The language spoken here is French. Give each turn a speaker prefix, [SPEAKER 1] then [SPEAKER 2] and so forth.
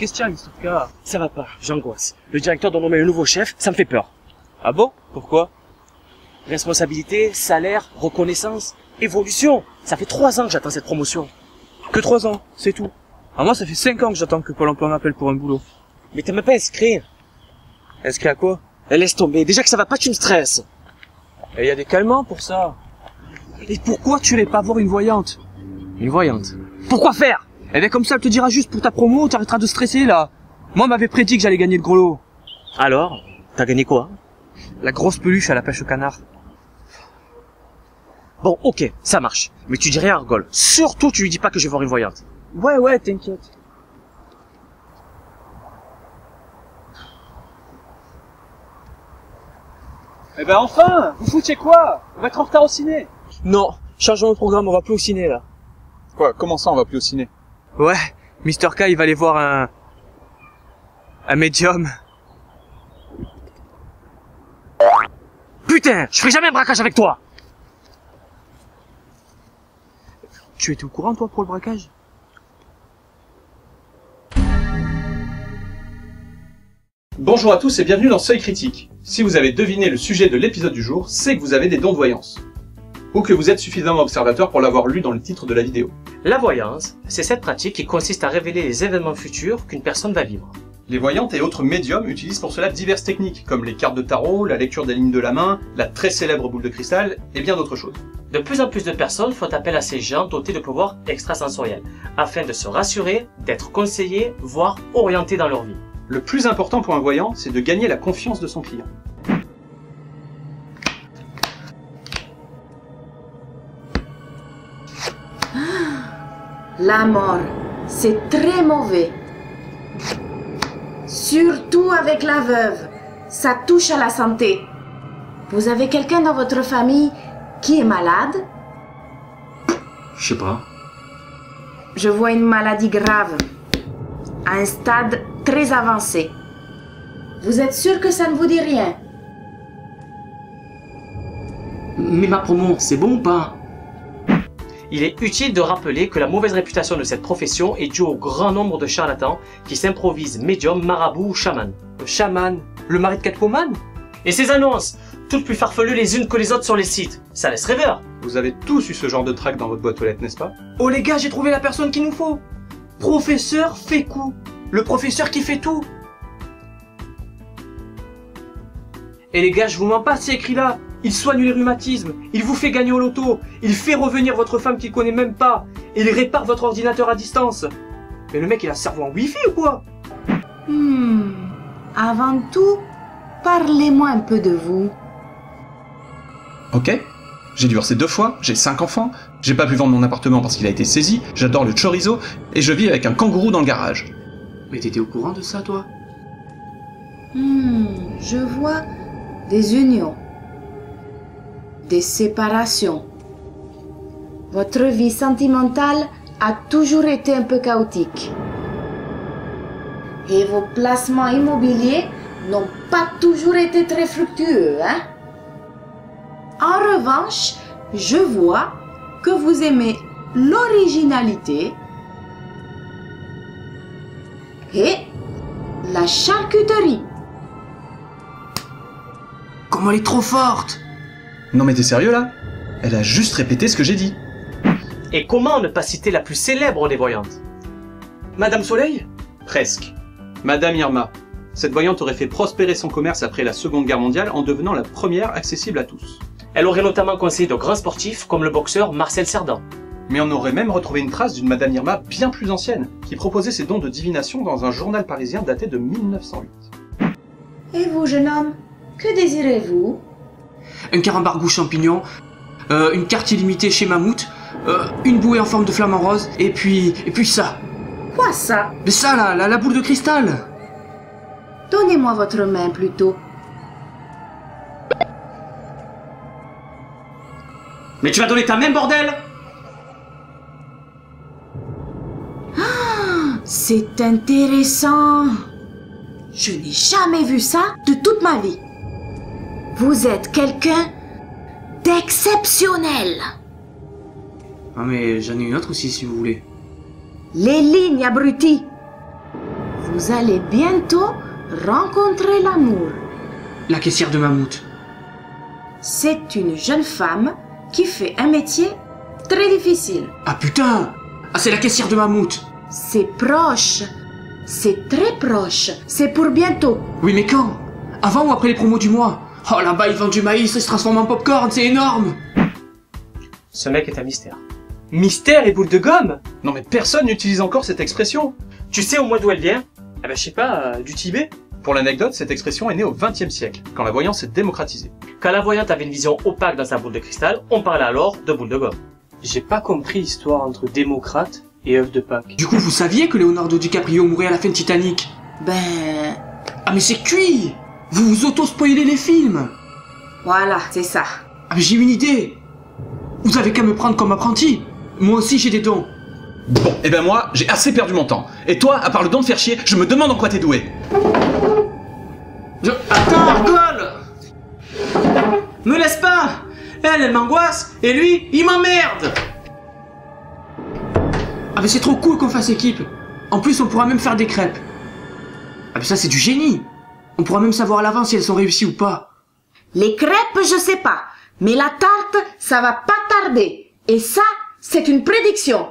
[SPEAKER 1] Qu'est-ce qu'il y a, Mr. K?
[SPEAKER 2] Ça va pas, j'angoisse. Le directeur doit nommer un nouveau chef, ça me fait peur.
[SPEAKER 1] Ah bon? Pourquoi?
[SPEAKER 2] Responsabilité, salaire, reconnaissance, évolution. Ça fait 3 ans que j'attends cette promotion.
[SPEAKER 1] Que 3 ans, c'est tout. Ah moi ça fait 5 ans que j'attends que Pôle emploi m'appelle pour un boulot.
[SPEAKER 2] Mais t'es même pas inscrit.
[SPEAKER 1] Inscrit à quoi?
[SPEAKER 2] Laisse tomber, déjà que ça va pas, tu me stresses.
[SPEAKER 1] Et y a des calmants pour ça. Et pourquoi tu n'allais pas voir une voyante? Une voyante?
[SPEAKER 2] Pourquoi faire?
[SPEAKER 1] Eh bien comme ça elle te dira juste pour ta promo, t'arrêteras de stresser là. Moi on m'avait prédit que j'allais gagner le gros lot.
[SPEAKER 2] Alors, t'as gagné quoi?
[SPEAKER 1] La grosse peluche à la pêche au canard.
[SPEAKER 2] Bon, ok, ça marche. Mais tu dis rien à Argol. Surtout, tu lui dis pas que je vais voir une voyante.
[SPEAKER 1] Ouais, t'inquiète. Eh ben enfin, vous foutiez quoi? On va être en retard au ciné. Non, changeons de programme, on va plus au ciné là.
[SPEAKER 3] Quoi? Comment ça, on va plus au ciné?
[SPEAKER 1] Ouais, Mr. K, il va aller voir un médium.
[SPEAKER 2] Putain, je ferai jamais un braquage avec toi.
[SPEAKER 1] Tu étais au courant, toi, pour le braquage?
[SPEAKER 3] Bonjour à tous et bienvenue dans Seuil Critique. Si vous avez deviné le sujet de l'épisode du jour, c'est que vous avez des dons de voyance. Ou que vous êtes suffisamment observateur pour l'avoir lu dans le titre de la vidéo.
[SPEAKER 2] La voyance, c'est cette pratique qui consiste à révéler les événements futurs qu'une personne va vivre.
[SPEAKER 3] Les voyantes et autres médiums utilisent pour cela diverses techniques, comme les cartes de tarot, la lecture des lignes de la main, la très célèbre boule de cristal, et bien d'autres choses.
[SPEAKER 2] De plus en plus de personnes font appel à ces gens dotés de pouvoirs extrasensoriels, afin de se rassurer, d'être conseillés, voire orientés dans leur vie.
[SPEAKER 3] Le plus important pour un voyant, c'est de gagner la confiance de son client.
[SPEAKER 4] La mort, c'est très mauvais. Surtout avec la veuve. Ça touche à la santé. Vous avez quelqu'un dans votre famille qui est malade?
[SPEAKER 2] Je sais pas.
[SPEAKER 4] Je vois une maladie grave, à un stade très avancé. Vous êtes sûr que ça ne vous dit rien?
[SPEAKER 2] Mais ma promo, c'est bon ou pas? Il est utile de rappeler que la mauvaise réputation de cette profession est due au grand nombre de charlatans qui s'improvisent médiums, marabouts ou chamans.
[SPEAKER 1] Le chaman? Le mari de Catwoman?
[SPEAKER 2] Et ces annonces, toutes plus farfelues les unes que les autres sur les sites, ça laisse rêveur.
[SPEAKER 3] Vous avez tous eu ce genre de trac dans votre boîte aux lettres, n'est-ce pas?
[SPEAKER 1] Oh les gars, j'ai trouvé la personne qu'il nous faut. Professeur Fécou. Le professeur qui fait tout. Et les gars, je vous mens pas, c'est écrit là. Il soigne les rhumatismes, il vous fait gagner au loto, il fait revenir votre femme qu'il connaît même pas, et il répare votre ordinateur à distance. Mais le mec, il a un cerveau en wifi ou quoi?
[SPEAKER 4] Avant tout, parlez-moi un peu de vous.
[SPEAKER 3] Ok. J'ai divorcé 2 fois, j'ai 5 enfants, j'ai pas pu vendre mon appartement parce qu'il a été saisi, j'adore le chorizo, et je vis avec un kangourou dans le garage.
[SPEAKER 1] Mais t'étais au courant de ça, toi?
[SPEAKER 4] Je vois des unions, des séparations. Votre vie sentimentale a toujours été un peu chaotique. Et vos placements immobiliers n'ont pas toujours été très fructueux, hein? En revanche, je vois que vous aimez l'originalité et la charcuterie.
[SPEAKER 1] Comment elle est trop forte!
[SPEAKER 3] Non mais t'es sérieux là? Elle a juste répété ce que j'ai dit.
[SPEAKER 2] Et comment ne pas citer la plus célèbre des voyantes?
[SPEAKER 1] Madame Soleil?
[SPEAKER 3] Presque. Madame Irma. Cette voyante aurait fait prospérer son commerce après la Seconde Guerre mondiale en devenant la première accessible à tous.
[SPEAKER 2] Elle aurait notamment conseillé de grands sportifs comme le boxeur Marcel Cerdan.
[SPEAKER 3] Mais on aurait même retrouvé une trace d'une Madame Irma bien plus ancienne, qui proposait ses dons de divination dans un journal parisien daté de 1908.
[SPEAKER 4] Et vous, jeune homme, que désirez-vous?
[SPEAKER 1] Un carambar goût champignon, une carte illimitée chez Mammouth, une bouée en forme de flamant rose, et puis ça.
[SPEAKER 4] Quoi ça?
[SPEAKER 1] Mais ça là, la boule de cristal.
[SPEAKER 4] Donnez-moi votre main plutôt.
[SPEAKER 2] Mais tu vas donner ta main, bordel!
[SPEAKER 4] C'est intéressant. Je n'ai jamais vu ça de toute ma vie. Vous êtes quelqu'un d'exceptionnel.
[SPEAKER 1] Ah mais j'en ai une autre aussi si vous voulez.
[SPEAKER 4] Les lignes abruties. Vous allez bientôt rencontrer l'amour.
[SPEAKER 1] La caissière de Mammouth.
[SPEAKER 4] C'est une jeune femme qui fait un métier très difficile.
[SPEAKER 1] Ah putain! Ah, c'est la caissière de Mammouth.
[SPEAKER 4] C'est proche. C'est très proche. C'est pour bientôt.
[SPEAKER 1] Oui, mais quand? Avant ou après les promos du mois? Oh, là-bas, ils vendent du maïs, ça se transforme en popcorn, c'est énorme!
[SPEAKER 2] Ce mec est un mystère. Mystère et boule de gomme?
[SPEAKER 3] Non mais personne n'utilise encore cette expression.
[SPEAKER 2] Tu sais au moins d'où elle vient? Eh ben je sais pas, du Tibet?
[SPEAKER 3] Pour l'anecdote, cette expression est née au XXe siècle, quand la voyance s'est démocratisée.
[SPEAKER 2] Quand la voyante avait une vision opaque dans sa boule de cristal, on parlait alors de boule de gomme.
[SPEAKER 1] J'ai pas compris l'histoire entre démocrate et œuf de Pâques. Du coup, vous saviez que Leonardo DiCaprio mourrait à la fin de Titanic?
[SPEAKER 4] Ben,
[SPEAKER 1] Ah, mais c'est cuit! Vous vous auto-spoilez les films!
[SPEAKER 4] voilà, c'est ça.
[SPEAKER 1] Ah, mais j'ai une idée! Vous avez qu'à me prendre comme apprenti! Moi aussi, j'ai des dons!
[SPEAKER 3] Bon, et ben moi, j'ai assez perdu mon temps. Et toi, à part le don de faire chier, je me demande en quoi t'es doué.
[SPEAKER 1] Attends, Argole! Me laisse pas! Elle m'angoisse, et lui, il m'emmerde! Ah mais c'est trop cool qu'on fasse équipe! En plus, on pourra même faire des crêpes. Ah mais ça, c'est du génie! On pourra même savoir à l'avance si elles sont réussies ou pas.
[SPEAKER 4] Les crêpes, je sais pas. Mais la tarte, ça va pas tarder. Et ça, c'est une prédiction.